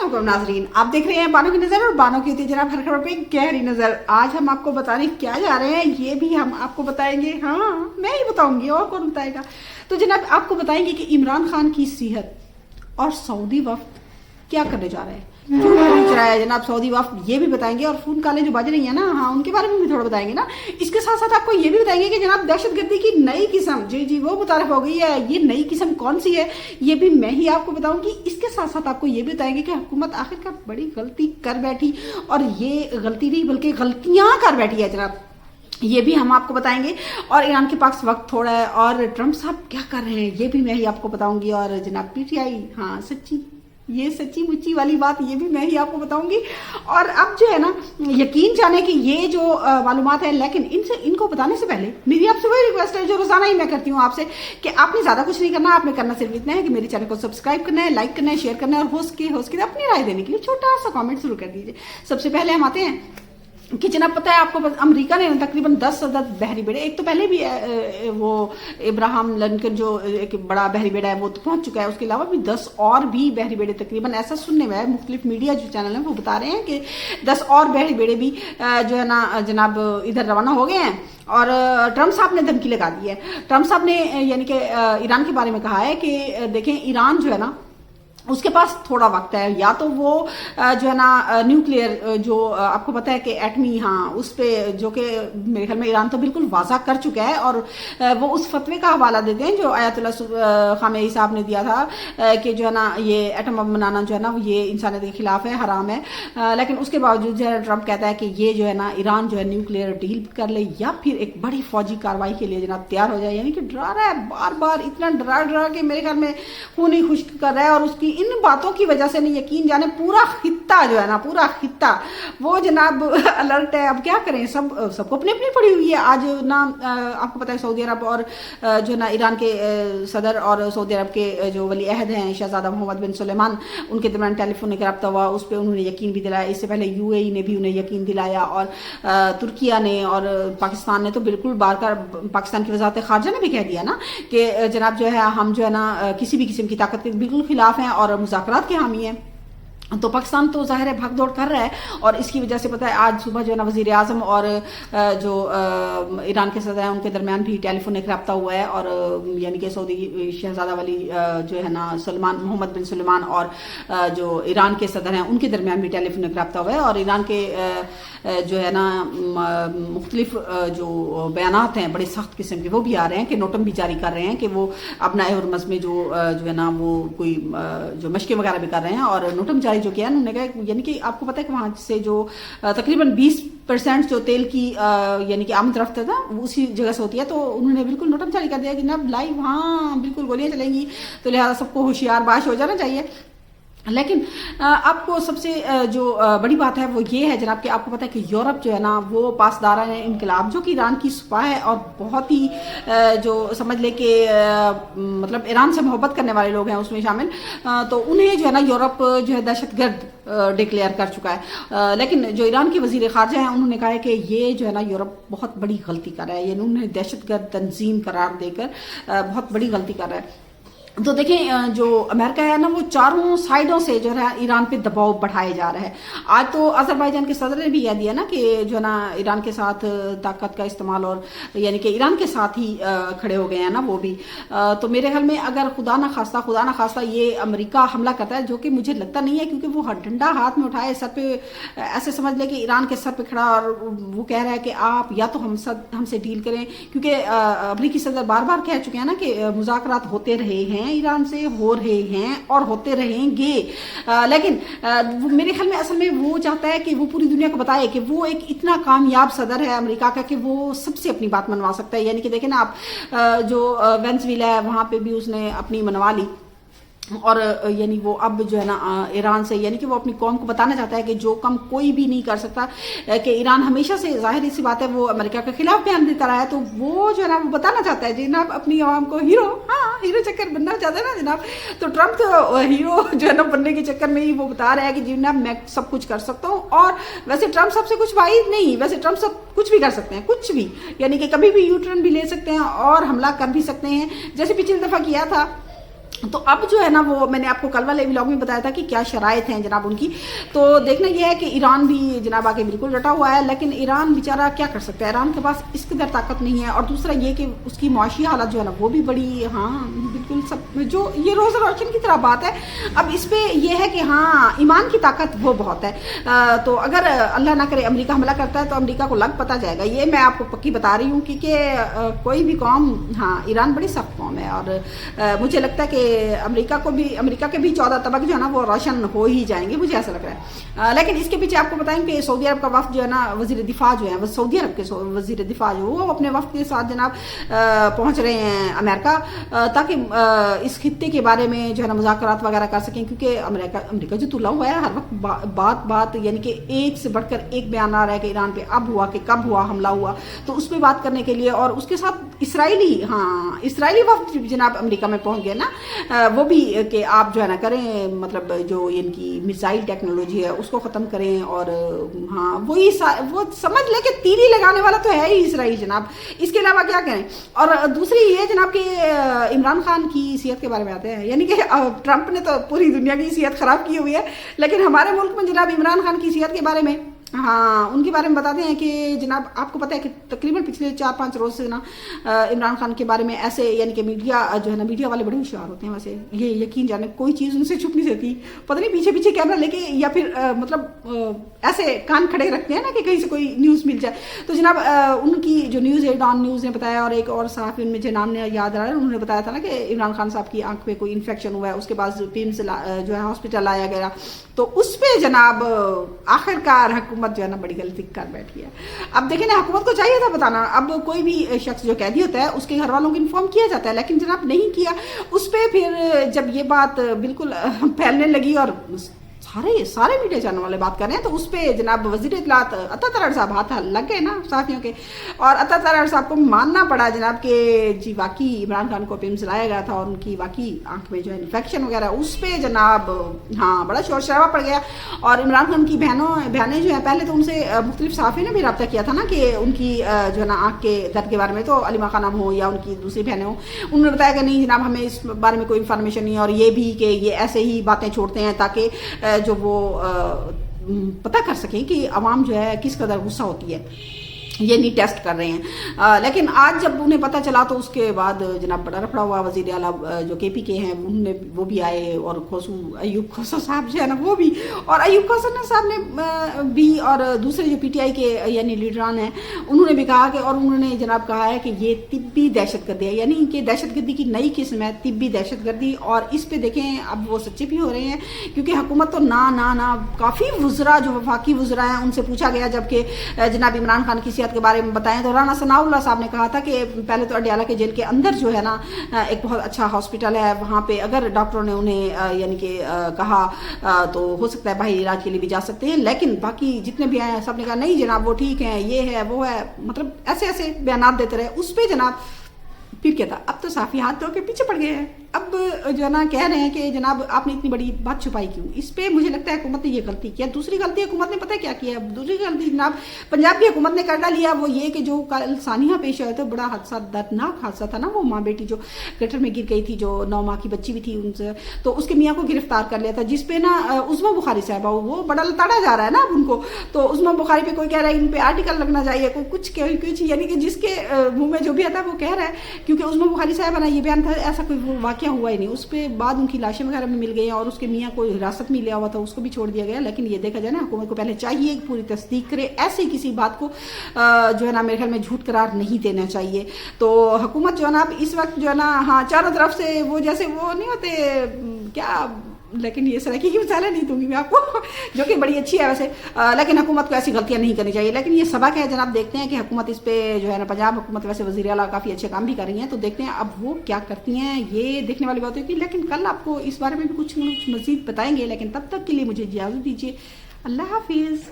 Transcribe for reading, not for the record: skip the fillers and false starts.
अस्सलाम नाजरीन, आप देख रहे हैं बानो की नज़र और बानो की होती है जनाब हर खबर पे गहरी नज़र। आज हम आपको बताने क्या जा रहे हैं ये भी हम आपको बताएंगे। हाँ, मैं ही बताऊंगी और कौन बताएगा। तो जनाब आपको बताएंगे कि इमरान खान की सेहत और सऊदी वफ्द क्या करने जा रहे हैं, क्यों पहुंच रहा है जनाब सऊदी वफ्द, ये भी बताएंगे। और फोन कॉलें जो बज रही है ना, हाँ उनके बारे में भी थोड़ा बताएंगे ना। इसके साथ साथ आपको ये भी बताएंगे कि जनाब दहशतगर्दी की नई किस्म जी वो मुतारफ हो गई है। ये नई किस्म कौन सी है ये भी मैं ही आपको बताऊंगी। इसके साथ साथ आपको ये भी बताएंगे कि हुकूमत आखिरकार बड़ी गलती कर बैठी, और ये गलती नहीं बल्कि गलतियां कर बैठी है जनाब, ये भी हम आपको बताएंगे। और ईरान के पास वक्त थोड़ा है और ट्रंप साहब क्या कर रहे हैं ये भी मैं ही आपको बताऊंगी। और जनाब पीटीआई, हाँ सच्ची, ये सच्ची मुच्ची वाली बात ये भी मैं ही आपको बताऊंगी। और अब जो है ना, यकीन जाने कि ये जो मालूमात है, लेकिन इनको बताने से पहले मेरी आपसे वही रिक्वेस्ट है जो रोजाना ही मैं करती हूँ आपसे, कि आपने ज्यादा कुछ नहीं करना, आपने करना सिर्फ इतना है कि मेरे चैनल को सब्सक्राइब करना है, लाइक करना है, शेयर करना है, और होस्ट के अपनी राय देने के लिए छोटा सा कॉमेंट शुरू कर दीजिए। सबसे पहले हम आते हैं कि जनाब पता है आपको, अमेरिका ने तकरीबन 10 अदद बहरी बेड़े, एक तो पहले भी वो इब्राहिम लिंकन जो एक बड़ा बहरी बेड़ा है वो तो पहुंच चुका है, उसके अलावा भी 10 और भी बहरी बेड़े तकरीबन, ऐसा सुनने में है, मुख्तलिफ मीडिया जो चैनल है वो बता रहे हैं कि 10 और बहरी बेड़े भी जो है ना जनाब इधर रवाना हो गए हैं। और ट्रंप साहब ने धमकी लगा दी है। ट्रंप साहब ने यानी कि ईरान के बारे में कहा है कि देखें ईरान जो है ना उसके पास थोड़ा वक्त है, या तो वो जो है ना न्यूक्लियर जो आपको पता है कि एटमी, हाँ उस पे जो कि मेरे ख्याल में ईरान तो बिल्कुल वाज़ा कर चुका है, और वो उस फतवे का हवाला देते हैं जो आयतुल्लाह खामेनी साहब ने दिया था कि जो है ना ये एटम बम बनाना जो है ना ये इंसानियत के खिलाफ है, हराम है। लेकिन उसके बावजूद जो है ट्रंप कहता है कि ये जो है ना ईरान जो है न्यूक्लियर डील कर ले या फिर एक बड़ी फौजी कार्रवाई के लिए जनाब तैयार हो जाए। यानी कि डरा रहा है बार बार, इतना डरा के मेरे ख्याल में खून ही खुश्क कर रहा है। और उसकी इन बातों की वजह से नहीं, यकीन जाने पूरा खित्ता जो है ना, पूरा खित्ता वो जनाब अलर्ट है। अब क्या करें, सबको अपनी अपनी पड़ी हुई है। आज ना आपको पता है सऊदी अरब और जो ना ईरान के सदर और सऊदी अरब के जो वली अहद हैं शहजादा मोहम्मद बिन सुलेमान, उनके दरमियान टेलीफोनिक रब्ता हुआ, उस पर उन्होंने यकीन भी दिलाया। इससे पहले यूएई ने भी उन्हें यकीन दिलाया, और तुर्किया ने और पाकिस्तान ने तो बिल्कुल बार पाकिस्तान की वजारत खारजा ने भी कह दिया ना कि जनाब जो है हम जो है ना किसी भी किस्म की ताकत के बिल्कुल खिलाफ हैं और मुज़ाकरात के हामी हैं। तो पाकिस्तान तो जाहिर है भाग दौड़ कर रहा है, और इसकी वजह से पता है आज सुबह जो है ना वजीर आजम और जो ईरान के सदर हैं उनके दरमियान भी टेलीफोनिक रब्ता हुआ है। और यानी कि सऊदी शहजादा वाली जो है ना सलमान, मोहम्मद बिन सुलेमान, और जो ईरान के सदर हैं उनके दरमियान भी टेलीफोनिक रब्ता हुआ है। और ईरान के जो है ना मुख्तलिफ जो बयानात हैं बड़े सख्त किस्म के वो भी आ रहे हैं कि नोटम भी जारी कर रहे हैं कि वो अपना हरमस में जो है ना वो कोई जो मशक़ें वगैरह भी कर रहे हैं। और नोटम जारी जो किया उन्होंने कहा, यानी कि आपको पता है कि वहाँ से जो तकरीबन 20% जो तेल की यानी कि आमद रफ्त है ना उसी जगह से होती है, तो उन्होंने बिल्कुल नोटम जारी कर दिया कि ना लाइव हाँ बिल्कुल गोलियां चलेंगी, तो लिहाजा सबको होशियार बाश हो जाना चाहिए। लेकिन आपको सबसे जो बड़ी बात है वो ये है जनाब कि आपको पता है कि यूरोप जो है ना वो पासदारान इनकलाब जो कि ईरान की सुपा है और बहुत ही जो समझ ले कि मतलब ईरान से मोहब्बत करने वाले लोग हैं उसमें शामिल, तो उन्हें जो है ना यूरोप जो है दहशतगर्द डिक्लेयर कर चुका है। लेकिन जो ईरान के वजीर खारजा हैं उन्होंने कहा है कि ये जो है ना यूरोप बहुत बड़ी गलती कर रहा है, यानी उन्हें दहशतगर्द तंजीम करार देकर बहुत बड़ी गलती कर रहा है। तो देखें जो अमेरिका है ना वो चारों साइडों से जो है ईरान पे दबाव बढ़ाया जा रहा है। आज तो अजरबैजान के सदर ने भी कह दिया ना कि जो है ना ईरान के साथ ताकत का इस्तेमाल, और यानी कि ईरान के साथ ही खड़े हो गए हैं ना वो भी। तो मेरे ख्याल में अगर खुदा ना खास्ता ये अमेरिका हमला करता है, जो कि मुझे लगता नहीं है, क्योंकि वो डंडा हाथ में उठाए सर पे ऐसे समझ ले कि ईरान के सर पे खड़ा, और वो कह रहा है कि आप या तो हमसे डील करें, क्योंकि अमेरिकी सदर बार बार कह चुके हैं ना कि मुज़ाकरात होते रहे हैं, ईरान से हो रहे हैं और होते रहेंगे। लेकिन मेरे ख्याल में असल में वो चाहता है कि वो पूरी दुनिया को बताए कि वो एक इतना कामयाब सदर है अमेरिका का कि वो सबसे अपनी बात मनवा सकता है। यानी कि देखें ना आप जो वेनेज़ुएला है वहां पे भी उसने अपनी मनवा ली, और यानी वो अब जो है ना ईरान से, यानी कि वो अपनी कौम को बताना चाहता है कि जो कम कोई भी नहीं कर सकता, कि ईरान हमेशा से जाहिर सी बात है वो अमेरिका के खिलाफ बयान देता रहा है, तो वो जो है ना वो बताना चाहता है जनाब अपनी आवाम को हीरो, हाँ हीरो चक्कर बनना चाहता है ना जनाब। तो ट्रंप तो हीरो जो है ना बनने के चक्कर में ही वो बता रहा है कि जनाब मैं सब कुछ कर सकता हूँ। और वैसे ट्रंप सबसे कुछ वाइज नहीं, वैसे ट्रंप सब कुछ भी कर सकते हैं, कुछ भी, यानी कि कभी भी यू टर्न भी ले सकते हैं और हमला कर भी सकते हैं, जैसे पिछली दफा किया था تو اب جو ہے نا وہ میں نے آپ کو کل والے ولاگ میں بتایا تھا کہ کیا شرائط ہیں جناب ان کی. تو دیکھنا یہ ہے کہ ایران بھی جناب آگے بالکل ڈٹا ہوا ہے، لیکن ایران بیچارہ کیا کر سکتا ہے، ایران کے پاس اس قدر طاقت نہیں ہے. اور دوسرا یہ کہ اس کی معاشی حالت جو ہے نا وہ بھی بڑی، ہاں بالکل سب جو یہ روز روشن کی طرح بات ہے. اب اس پہ یہ ہے کہ ہاں ایمان کی طاقت وہ بہت ہے. تو اگر اللہ نہ کرے امریکہ حملہ کرتا ہے تو امریکہ کو لگ پتہ جائے گا. یہ میں آپ کو پکی بتا رہی ہوں کیونکہ کوئی بھی قوم، ہاں ایران بڑی سخت قوم ہے، اور مجھے لگتا ہے کہ امریکہ کے بھی 14 طبق جو ہے نا وہ روشن ہو ہی جائیں گے، مجھے ایسا لگ رہا ہے. لیکن اس کے پیچھے آپ کو بتائیں کہ سعودی عرب کا وفد جو ہے نا، وزیر دفاع جو ہے، سعودی عرب کے وزیر دفاع جو وہ اپنے وفد کے ساتھ جناب پہنچ رہے ہیں امریکہ، تاکہ اس خطے کے بارے میں جو ہے نا مذاکرات وغیرہ کر سکیں. کیونکہ امریکہ جو تلا ہوا ہے ہر وقت بات یعنی کہ ایک سے بڑھ کر ایک بیان آ رہا ہے کہ ایران پہ اب ہوا کہ کب ہوا حملہ ہوا، تو اس پہ بات کرنے کے لیے. اور اس کے ساتھ اسرائیلی وفد جناب امریکہ میں پہنچ گئے نا، وہ بھی کہ آپ جو ہے نا کریں، مطلب جو ان کی میزائل ٹیکنالوجی ہے اس کو ختم کریں. اور ہاں وہ سمجھ لیں کہ تیری لگانے والا تو ہے ہی اسرائیل جناب، اس کے علاوہ کیا کریں. اور دوسری یہ جناب کہ عمران خان کی صحت کے بارے میں آتے ہیں، یعنی کہ ٹرمپ نے تو پوری دنیا کی صحت خراب کی ہوئی ہے، لیکن ہمارے ملک میں جناب عمران خان کی صحت کے بارے میں، ہاں ان کے بارے میں بتاتے ہیں کہ جناب آپ کو پتہ ہے کہ تقریباً پچھلے 4-5 روز سے نا عمران خان کے بارے میں ایسے، یعنی کہ میڈیا جو ہے نا، میڈیا والے بڑے ہوشیار ہوتے ہیں ویسے، یہ یقین جانے کوئی چیز ان سے چھپ نہیں سکتی. پتہ نہیں پیچھے کیمرہ لے کے یا پھر مطلب ایسے کان کھڑے رکھتے ہیں نا کہ کہیں سے کوئی نیوز مل جائے. تو جناب ان کی جو نیوز ہے ڈان نیوز نے بتایا، اور ایک اور صحافی ان میں جو نام نے یاد رہا ہے، انہوں نے بتایا تھا نا کہ عمران خان صاحب کی آنکھ پہ کوئی انفیکشن ہوا ہے، اس کے بعد پیمز جو ہے ہاسپٹل لایا گیا. تو اس پہ جناب آخرکار حکومت جو ہے نا بڑی غلطی کر بیٹھی ہے. اب دیکھیں نا، حکومت کو چاہیے تھا بتانا. اب کوئی بھی شخص جو قیدی ہوتا ہے اس کے گھر والوں کو انفارم کیا جاتا ہے، لیکن جناب نہیں کیا. اس پہ پھر جب یہ بات بالکل پھیلنے لگی اور سارے میڈیا چینل والے بات کر رہے ہیں، تو اس پہ جناب وزیر اطلاعات عطا طرار صاحب ہاتھ لگ گئے نا صحافیوں کے، اور عطا طرار صاحب کو ماننا پڑا جناب کہ جی واقعی عمران خان کو پیمز لایا گیا تھا، اور ان کی واقعی آنکھ میں جو ہے انفیکشن وغیرہ، اس پہ جناب ہاں بڑا شور شرابہ پڑ گیا. اور عمران خان کی بہنیں جو ہیں، پہلے تو ان سے مختلف صحافیوں نے بھی رابطہ کیا تھا نا کہ ان کی جو ہے نا آنکھ کے درد کے بارے میں، تو علیمہ خانم ہو یا ان کی دوسری بہنیں ہوں، انہوں نے بتایا کہ نہیں جناب ہمیں اس بارے میں کوئی انفارمیشن نہیں، اور یہ بھی کہ یہ ایسے ہی باتیں چھوڑتے ہیں تاکہ جو وہ پتہ کر سکیں کہ عوام جو ہے کس قدر غصہ ہوتی ہے، یہ نہیں ٹیسٹ کر رہے ہیں. لیکن آج جب انہیں پتہ چلا تو اس کے بعد جناب بڑا رفڑا ہوا. وزیر اعلیٰ جو کے پی کے ہیں وہ بھی آئے، اور ایوب کوسو صاحب جو ہے نا وہ بھی، اور ایوب کوسو صاحب نے بھی، اور دوسرے جو پی ٹی آئی کے یعنی لیڈران ہیں انہوں نے بھی کہا کہ، اور انہوں نے جناب کہا ہے کہ یہ طبی دہشت گردی ہے، یعنی کہ دہشت گردی کی نئی قسم ہے طبی دہشت گردی. اور اس پہ دیکھیں اب وہ سچے بھی ہو رہے ہیں، کیونکہ حکومت تو نہ کافی وزراء جو وفاقی وزراء ہیں ان سے پوچھا گیا جبکہ جناب عمران خان کی کے بارے میں بتائیں، تو رانا ثناء اللہ صاحب نے کہا تھا کہ پہلے تو اڈیالہ کے جیل کے اندر جو ہے نا ایک بہت اچھا ہاسپٹل ہے، وہاں پہ اگر ڈاکٹروں نے انہیں یعنی کہ کہا تو ہو سکتا ہے باہر علاج کے لیے بھی جا سکتے ہیں. لیکن باقی جتنے بھی آئے سب نے کہا نہیں جناب وہ ٹھیک ہیں، یہ ہے وہ ہے، مطلب ایسے بیانات دیتے رہے. اس پہ جناب پھر کیا تھا، اب تو صافی ہاتھ دھو کے پیچھے پڑ گئے ہیں. اب جو ہے نا کہہ رہے ہیں کہ جناب آپ نے اتنی بڑی بات چھپائی کیوں. اس پہ مجھے لگتا ہے حکومت نے یہ غلطی کیا. دوسری غلطی حکومت نے پتہ کیا کیا، دوسری غلطی جناب پنجاب کی حکومت نے کر ڈالی ہے، وہ یہ کہ جو کل سانحہ پیش آیا تھا، بڑا حادثہ، دردناک حادثہ تھا نا، وہ ماں بیٹی جو گٹر میں گر گئی تھی، جو 9 ماہ کی بچی بھی تھی ان سے، تو اس کے میاں کو گرفتار کر لیا تھا، جس پہ نا عظمیٰ بخاری صاحبہ وہ بڑا لتاڑا جا رہا ہے نا اب ان کو. تو عظمیٰ بخاری پہ کوئی کہہ رہا ہے ان پہ آرٹیکل لگنا چاہیے، کوئی کچھ یعنی کہ جس کے منہ میں جو بھی آتا ہے وہ کہہ رہا ہے، کیونکہ عظمیٰ بخاری صاحبہ نا یہ بیان تھا ایسا کوئی واقعہ ہوا ہی نہیں. اس پہ بعد ان کی لاشیں وغیرہ بھی مل گئی ہیں، اور اس کے میاں کو حراست میں لیا ہوا تھا، اس کو بھی چھوڑ دیا گیا. لیکن یہ دیکھا جائے نا حکومت کو پہلے چاہیے پوری تصدیق کرے، ایسی کسی بات کو جو ہے نا میرے خیال میں جھوٹ قرار نہیں دینا چاہیے. تو حکومت جو ہے نا اب اس وقت جو ہے نا ہاں چاروں طرف سے وہ جیسے وہ نہیں ہوتے کیا، لیکن یہ سرائکی کی مثالیں نہیں دوں گی میں آپ کو جو کہ بڑی اچھی ہے ویسے، لیکن حکومت کو ایسی غلطیاں نہیں کرنی چاہیے. لیکن یہ سبق ہے جناب، دیکھتے ہیں کہ حکومت اس پہ جو ہے نا پنجاب حکومت ویسے وزیر اعلیٰ کافی اچھے کام بھی کر رہی ہیں، تو دیکھتے ہیں اب وہ کیا کرتی ہیں، یہ دیکھنے والی بات ہوگی. لیکن کل آپ کو اس بارے میں بھی کچھ مزید بتائیں گے، لیکن تب تک کے لیے مجھے اجازت دیجیے. اللہ حافظ.